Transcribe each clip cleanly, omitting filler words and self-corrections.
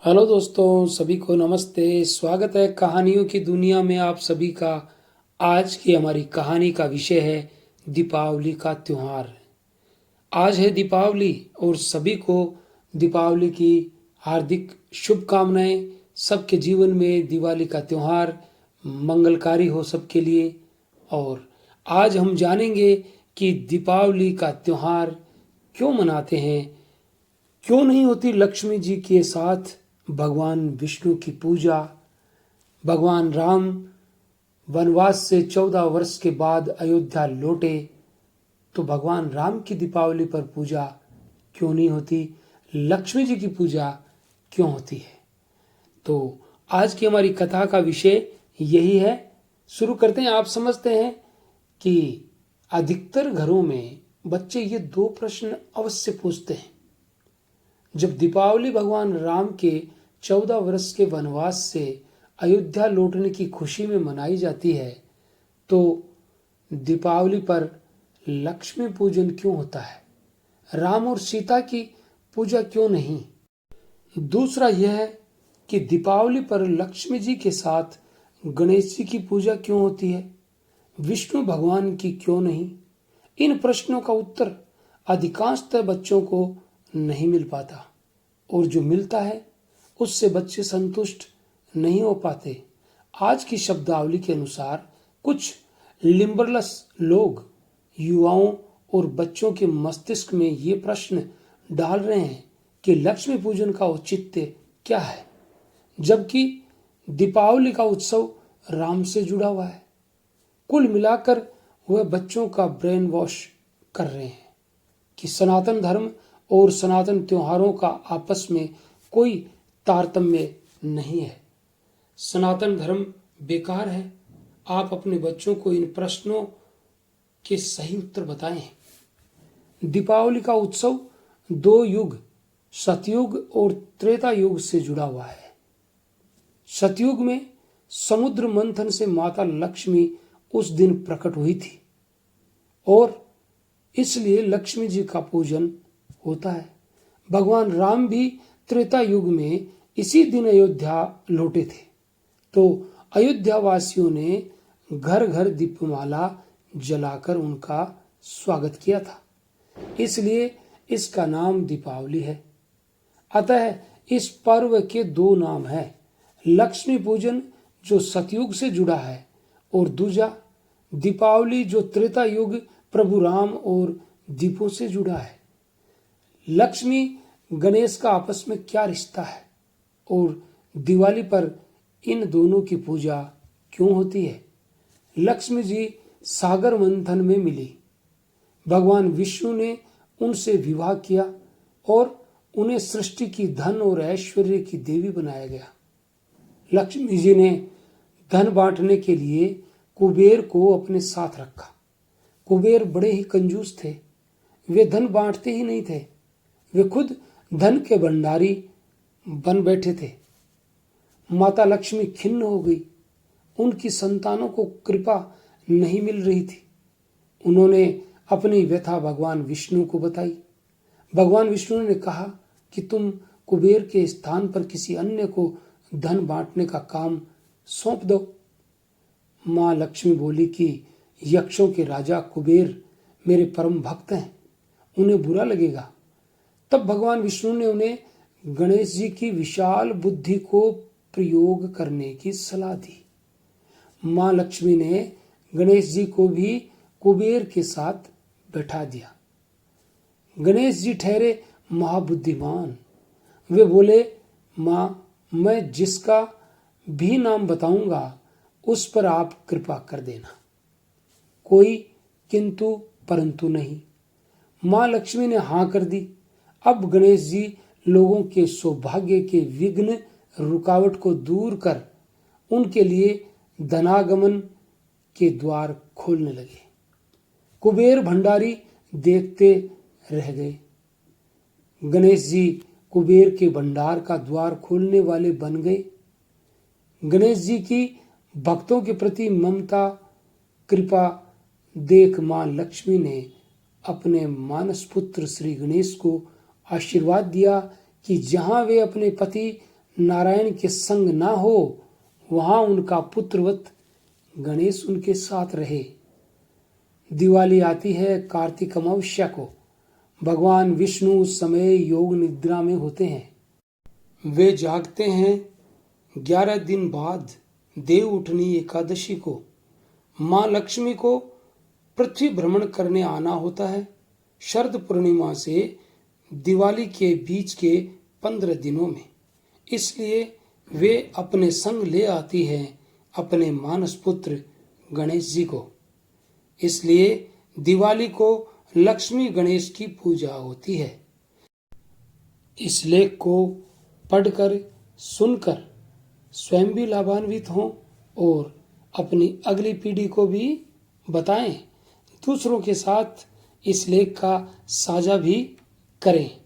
Hello दोस्तों, सभी को नमस्ते। स्वागत है कहानियों की दुनिया में आप सभी का। आज की हमारी कहानी का विषय है दीपावली का त्योहार। आज है दीपावली और सभी को दीपावली की हार्दिक शुभकामनाएं। सबके जीवन में दिवाली का त्योहार मंगलकारी हो सबके लिए। और आज हम जानेंगे कि दीपावली का त्योहार क्यों मनाते हैं, क्यों नहीं होती लक्ष्मी जी के साथ भगवान विष्णु की पूजा, भगवान राम वनवास से 14 वर्ष के बाद अयोध्या लौटे तो भगवान राम की दीपावली पर पूजा क्यों नहीं होती, लक्ष्मी जी की पूजा क्यों होती है। तो आज की हमारी कथा का विषय यही है। शुरू करते हैं। आप समझते हैं कि अधिकतर घरों में बच्चे ये दो प्रश्न अवश्य पूछते हैं। जब दीपावली भगवान राम के 14 वर्ष के वनवास से अयोध्या लौटने की खुशी में मनाई जाती है, तो दीपावली पर लक्ष्मी पूजन क्यों होता है, राम और सीता की पूजा क्यों नहीं। दूसरा यह है कि दीपावली पर लक्ष्मी जी के साथ गणेश जी की पूजा क्यों होती है, विष्णु भगवान की क्यों नहीं। इन प्रश्नों का उत्तर अधिकांशतः बच्चों को नहीं मिल पाता, और जो मिलता है उससे बच्चे संतुष्ट नहीं हो पाते। आज की शब्दावली के अनुसार कुछ लिबरल्स लोग युवाओं और बच्चों के मस्तिष्क में ये प्रश्न डाल रहे हैं कि लक्ष्मी पूजन का औचित्य क्या है, जबकि दीपावली का उत्सव राम से जुड़ा हुआ है। कुल मिलाकर वह बच्चों का ब्रेन वॉश कर रहे हैं कि सनातन धर्म और सनातन त्योहारों का आपस में कोई तारतम्य नहीं है। सनातन धर्म बेकार है। आप अपने बच्चों को इन प्रश्नों के सही उत्तर बताएं। दीपावली का उत्सव दो युग, सतयुग और त्रेता युग से जुड़ा हुआ है। सतयुग में समुद्र मंथन से माता लक्ष्मी उस दिन प्रकट हुई थी और इसलिए लक्ष्मी जी का पूजन होता है। भगवान राम भी त्रेता युग में इसी दिन अयोध्या लौटे थे, तो अयोध्या वासियों ने घर घर दीपमाला जलाकर उनका स्वागत किया था, इसलिए इसका नाम दीपावली है। अतः इस पर्व के दो नाम हैं, लक्ष्मी पूजन जो सतयुग से जुड़ा है और दूजा दीपावली जो त्रेता युग प्रभु राम और दीपों से जुड़ा है। लक्ष्मी गणेश का आपस में क्या रिश्ता है और दिवाली पर इन दोनों की पूजा क्यों होती है। लक्ष्मी जी सागर मंथन में मिली, भगवान विष्णु ने उनसे विवाह किया और उन्हें सृष्टि की धन और ऐश्वर्य की देवी बनाया गया। लक्ष्मी जी ने धन बांटने के लिए कुबेर को अपने साथ रखा। कुबेर बड़े ही कंजूस थे, वे धन बांटते ही नहीं थे, वे खुद धन के भंडारी बन बैठे थे। माता लक्ष्मी खिन्न हो गई, उनकी संतानों को कृपा नहीं मिल रही थी। उन्होंने अपनी व्यथा भगवान विष्णु को बताई। भगवान विष्णु ने कहा कि तुम कुबेर के स्थान पर किसी अन्य को धन बांटने का काम सौंप दो। मां लक्ष्मी बोली कि यक्षों के राजा कुबेर मेरे परम भक्त हैं, उन्हें बुरा लगेगा। तब भगवान विष्णु ने उन्हें गणेश जी की विशाल बुद्धि को प्रयोग करने की सलाह दी। मां लक्ष्मी ने गणेश जी को भी कुबेर के साथ बैठा दिया। गणेश जी ठहरे महाबुद्धिमान। वे बोले, मां, मैं जिसका भी नाम बताऊंगा उस पर आप कृपा कर देना, कोई किंतु परंतु नहीं। मां लक्ष्मी ने हां कर दी। अब गणेश जी लोगों के सौभाग्य के विघ्न रुकावट को दूर कर उनके लिए धनागमन के द्वार खोलने लगे। कुबेर भंडारी देखते रह गए। गणेश जी कुबेर के भंडार का द्वार खोलने वाले बन गए। गणेश जी की भक्तों के प्रति ममता कृपा देख मां लक्ष्मी ने अपने मानस पुत्र श्री गणेश को आशीर्वाद दिया कि जहां वे अपने पति नारायण के संग ना हो, वहां उनका पुत्रवत गणेश उनके साथ रहे। दिवाली आती है कार्तिक अमावस्या को। भगवान विष्णु उस समय योग निद्रा में होते हैं। वे जागते हैं 11 दिन बाद देव उठनी एकादशी को। माँ लक्ष्मी को पृथ्वी भ्रमण करने आना होता है। शरद पूर्णिमा से दिवाली के बीच के 15 दिनों में। इसलिए वे अपने संग ले आती है अपने मानस पुत्र गणेश जी को। इसलिए दिवाली को लक्ष्मी गणेश की पूजा होती है। इस लेख को पढ़कर सुनकर स्वयं भी लाभान्वित हों और अपनी अगली पीढ़ी को भी बताएं। दूसरों के साथ इस लेख का साझा भी करें।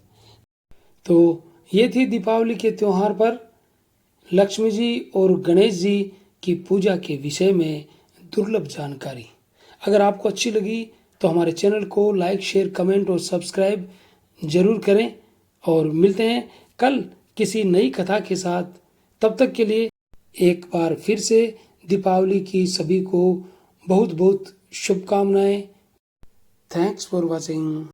तो ये थी दीपावली के त्योहार पर लक्ष्मी जी और गणेश जी की पूजा के विषय में दुर्लभ जानकारी। अगर आपको अच्छी लगी तो हमारे चैनल को लाइक, शेयर, कमेंट और सब्सक्राइब जरूर करें और मिलते हैं कल किसी नई कथा के साथ। तब तक के लिए एक बार फिर से दीपावली की सभी को बहुत बहुत शुभकामनाएं। Thanks for watching.